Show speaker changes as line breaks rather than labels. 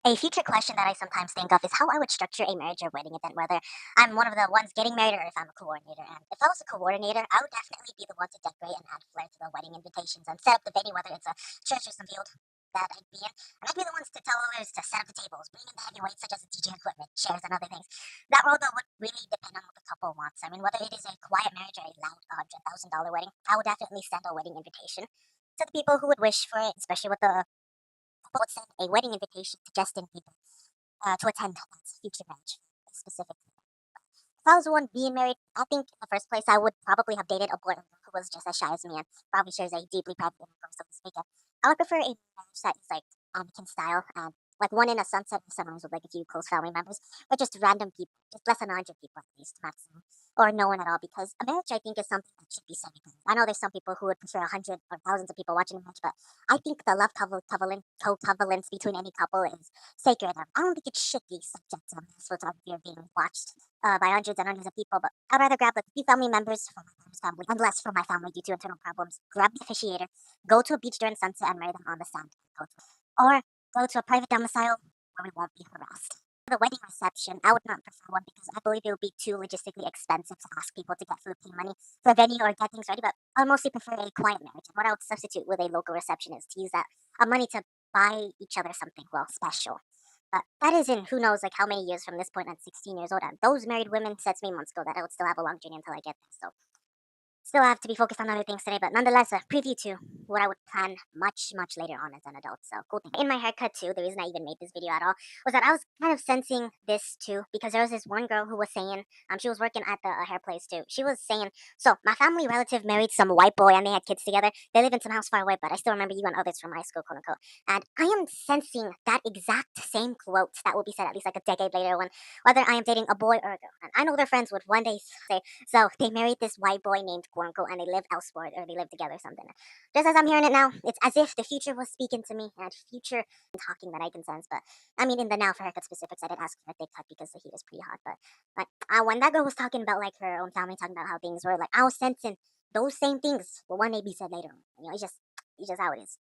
A future question that I sometimes think of is how I would structure a marriage or wedding event, whether I'm one of the ones getting married or if I'm a coordinator. And if I was a coordinator, I would definitely be the one to decorate and add flair to the wedding invitations and set up the venue, whether it's a church or some field that I'd be in. And I'd be the ones to tell others to set up the tables, bring in the heavyweights such as the DJ equipment, chairs, and other things. That role, though, would really depend on what the couple wants. I mean, whether it is a quiet marriage or a loud $100,000 wedding, I would definitely send a wedding invitation to the people who would wish for it, especially with the couple would send a wedding invitation suggesting people to attend that future marriage specifically. If I was the one being married, I think in the first place I would probably have dated a boy who was just as shy as me and probably shares a deeply private intercourse, so to speak. I would prefer a marriage that is like Anakin style and like one in a sunset and sunrise with like a few close family members, or just random people, just less than 100 people at least maximum, or no one at all. Because a marriage, I think, is something that should be celebrated. I know there's some people who would prefer 100 or thousands of people watching a marriage, but I think the love covalence between any couple is sacred. I don't think it should be subject to mass photography or being watched by hundreds and hundreds of people. But I'd rather grab like a few family members from my father's family and less from my family due to internal problems. Grab the officiator, go to a beach during sunset and marry them on the sand. Or go to a private domicile where we won't be harassed. For the wedding reception, I would not prefer one because I believe it would be too logistically expensive to ask people to get food, pay money for a venue or get things ready. But I would mostly prefer a quiet marriage. And what I would substitute with a local reception is to use that money to buy each other something, well, special. But that is in who knows like how many years from this point at 16 years old. And those married women said to me months ago that I would still have a long journey until I get there. So still have to be focused on other things today, but nonetheless, a preview to what I would plan much, much later on as an adult. So cool thing. In my haircut too, the reason I even made this video at all was that I was kind of sensing this too because there was this one girl who was saying, she was working at the hair place too. She was saying, so my family relative married some white boy and they had kids together. They live in some house far away, but I still remember you and others from high school, quote unquote. And I am sensing that exact same quote that will be said at least like a decade later when whether I am dating a boy or a girl. And I know their friends would one day say, so they married this white boy named Quanko and they live elsewhere or they live together or something. Just as I'm hearing it now, it's as if the future was speaking to me and future talking that I can sense. But I mean, in the now for haircut specifics, I did ask for a thick cut because the heat is pretty hot. But like when that girl was talking about like her own family, talking about how things were, like I was sensing those same things. But one may be said later on. It's just how it is.